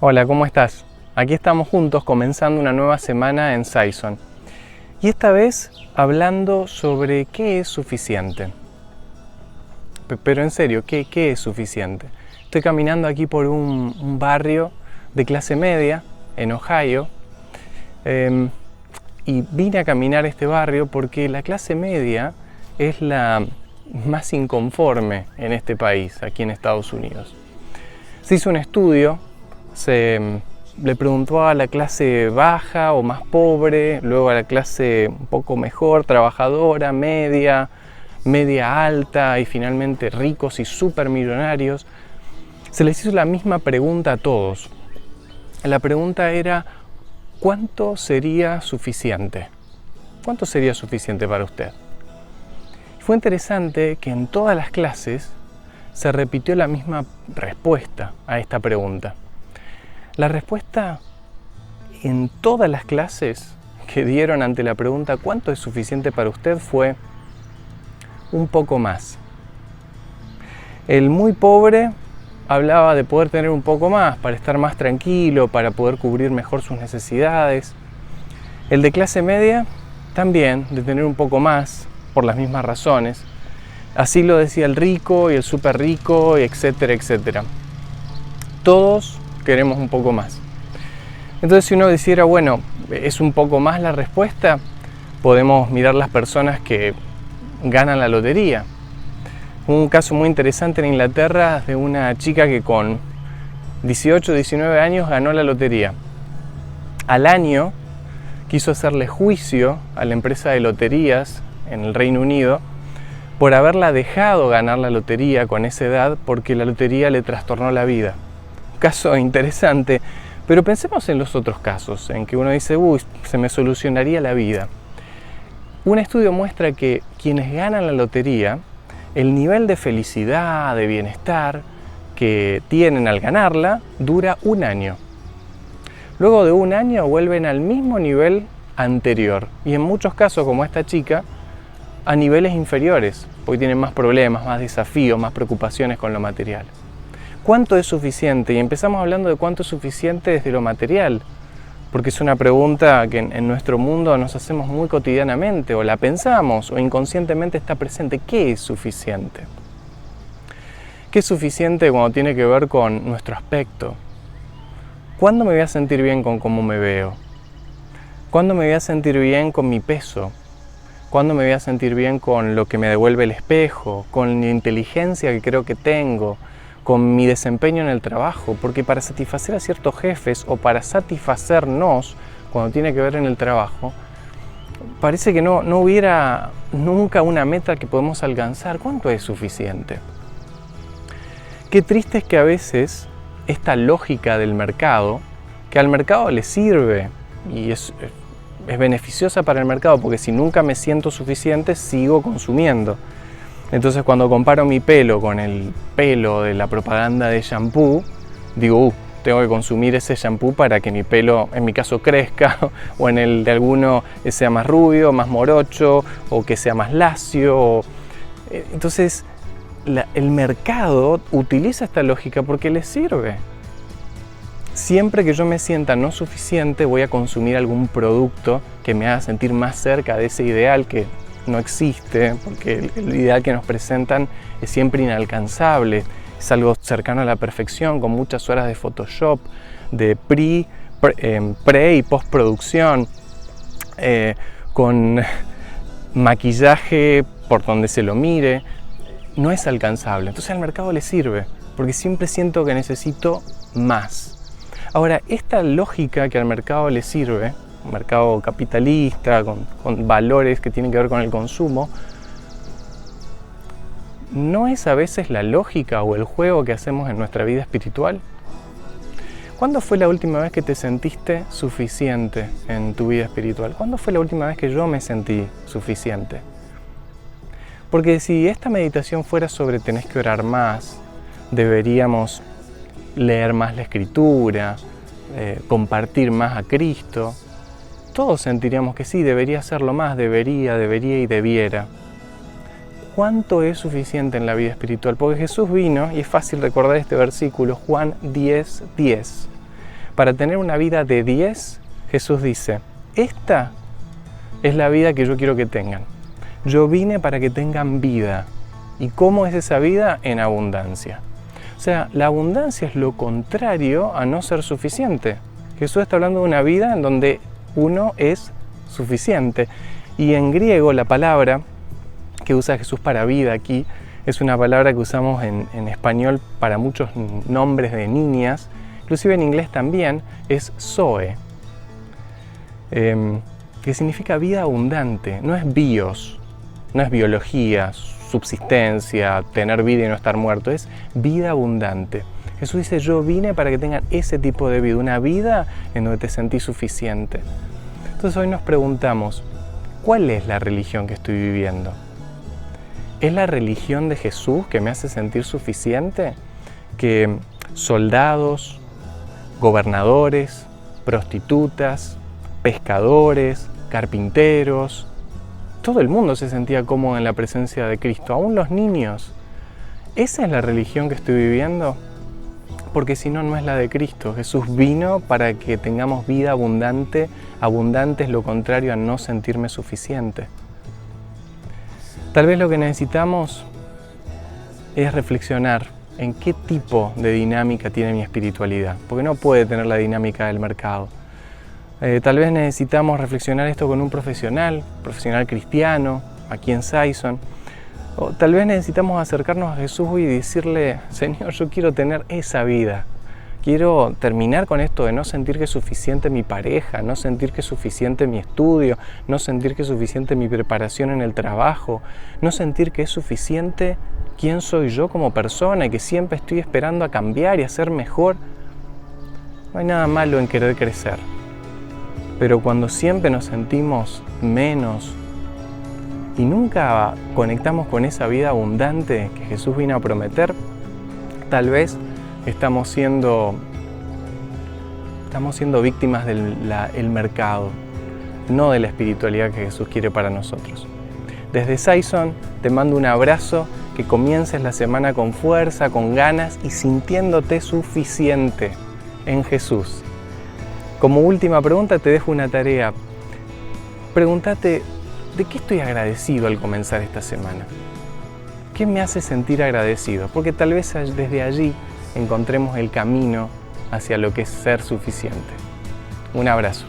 Hola, ¿cómo estás? Aquí estamos juntos comenzando una nueva semana en Saison. Y esta vez hablando sobre qué es suficiente. Pero en serio, ¿qué es suficiente? Estoy caminando aquí por un barrio de clase media en Ohio. Y vine a caminar este barrio porque la clase media es la más inconforme en este país, aquí en Estados Unidos. Se hizo un estudio, le preguntó a la clase baja o más pobre, luego a la clase un poco mejor, trabajadora, media alta y finalmente ricos y supermillonarios. Se les hizo la misma pregunta a todos. La pregunta era: ¿cuánto sería suficiente? ¿Cuánto sería suficiente para usted? Fue interesante que en todas las clases se repitió la misma respuesta a esta pregunta. La respuesta en todas las clases que dieron ante la pregunta ¿cuánto es suficiente para usted? Fue un poco más. El muy pobre hablaba de poder tener un poco más para estar más tranquilo, para poder cubrir mejor sus necesidades. El de clase media también, de tener un poco más por las mismas razones. Así lo decía el rico y el súper rico, etcétera, etcétera. Todos queremos un poco más. Entonces, si uno dijera, bueno, ¿es un poco más la respuesta? Podemos mirar las personas que ganan la lotería. Un caso muy interesante en Inglaterra de una chica que con 18, 19 años ganó la lotería. Al año quiso hacerle juicio a la empresa de loterías en el Reino Unido por haberla dejado ganar la lotería con esa edad porque la lotería le trastornó la vida. Caso interesante, pero pensemos en los otros casos, en que uno dice, se me solucionaría la vida. Un estudio muestra que quienes ganan la lotería, el nivel de felicidad, de bienestar que tienen al ganarla, dura un año. Luego de un año vuelven al mismo nivel anterior, y en muchos casos, como esta chica, a niveles inferiores, porque tienen más problemas, más desafíos, más preocupaciones con lo material. ¿Cuánto es suficiente? Y empezamos hablando de cuánto es suficiente desde lo material, porque es una pregunta que en nuestro mundo nos hacemos muy cotidianamente, o la pensamos, o inconscientemente está presente. ¿Qué es suficiente? ¿Qué es suficiente cuando tiene que ver con nuestro aspecto? ¿Cuándo me voy a sentir bien con cómo me veo? ¿Cuándo me voy a sentir bien con mi peso? ¿Cuándo me voy a sentir bien con lo que me devuelve el espejo? ¿Con la inteligencia que creo que tengo? ¿Con mi desempeño en el trabajo? Porque para satisfacer a ciertos jefes o para satisfacernos cuando tiene que ver en el trabajo, parece que no hubiera nunca una meta que podemos alcanzar. ¿Cuánto es suficiente? Qué triste es que a veces esta lógica del mercado, que al mercado le sirve y es beneficiosa para el mercado, porque si nunca me siento suficiente, sigo consumiendo. Entonces, cuando comparo mi pelo con el pelo de la propaganda de shampoo, digo, tengo que consumir ese shampoo para que mi pelo, en mi caso, crezca, o en el de alguno sea más rubio, más morocho, o que sea más lacio. Entonces, el mercado utiliza esta lógica porque le sirve. Siempre que yo me sienta no suficiente, voy a consumir algún producto que me haga sentir más cerca de ese ideal que no existe, porque el ideal que nos presentan es siempre inalcanzable, es algo cercano a la perfección, con muchas horas de Photoshop, de pre y postproducción, con maquillaje por donde se lo mire. No es alcanzable. Entonces al mercado le sirve, porque siempre siento que necesito más. Ahora, esta lógica que al mercado le sirve, un mercado capitalista, con valores que tienen que ver con el consumo, ¿no es a veces la lógica o el juego que hacemos en nuestra vida espiritual? ¿Cuándo fue la última vez que te sentiste suficiente en tu vida espiritual? ¿Cuándo fue la última vez que yo me sentí suficiente? Porque si esta meditación fuera sobre tenés que orar más, deberíamos leer más la Escritura, compartir más a Cristo, todos sentiríamos que sí, debería hacerlo más, debería y debiera. ¿Cuánto es suficiente en la vida espiritual? Porque Jesús vino, y es fácil recordar este versículo, Juan 10:10. Para tener una vida de 10, Jesús dice, esta es la vida que yo quiero que tengan. Yo vine para que tengan vida. ¿Y cómo es esa vida? En abundancia. O sea, la abundancia es lo contrario a no ser suficiente. Jesús está hablando de una vida en donde uno es suficiente. Y en griego la palabra que usa Jesús para vida aquí es una palabra que usamos en español para muchos nombres de niñas, inclusive en inglés también, es zoe, que significa vida abundante. No es bios, no es biología, subsistencia, tener vida y no estar muerto, es vida abundante. Jesús dice, yo vine para que tengan ese tipo de vida, una vida en donde te sentís suficiente. Entonces hoy nos preguntamos, ¿cuál es la religión que estoy viviendo? ¿Es la religión de Jesús que me hace sentir suficiente? Que soldados, gobernadores, prostitutas, pescadores, carpinteros, todo el mundo se sentía cómodo en la presencia de Cristo, aún los niños. ¿Esa es la religión que estoy viviendo? Porque si no, no es la de Cristo. Jesús vino para que tengamos vida abundante. Abundante es lo contrario a no sentirme suficiente. Tal vez lo que necesitamos es reflexionar en qué tipo de dinámica tiene mi espiritualidad, porque no puede tener la dinámica del mercado. Tal vez necesitamos reflexionar esto con un profesional cristiano, aquí en Sison. O tal vez necesitamos acercarnos a Jesús y decirle, Señor, yo quiero tener esa vida. Quiero terminar con esto de no sentir que es suficiente mi pareja, no sentir que es suficiente mi estudio, no sentir que es suficiente mi preparación en el trabajo, no sentir que es suficiente quién soy yo como persona y que siempre estoy esperando a cambiar y a ser mejor. No hay nada malo en querer crecer. Pero cuando siempre nos sentimos menos y nunca conectamos con esa vida abundante que Jesús vino a prometer, tal vez estamos siendo víctimas del mercado, no de la espiritualidad que Jesús quiere para nosotros. Desde Sison te mando un abrazo, que comiences la semana con fuerza, con ganas y sintiéndote suficiente en Jesús. Como última pregunta te dejo una tarea. Pregúntate, ¿de qué estoy agradecido al comenzar esta semana? ¿Qué me hace sentir agradecido? Porque tal vez desde allí encontremos el camino hacia lo que es ser suficiente. Un abrazo.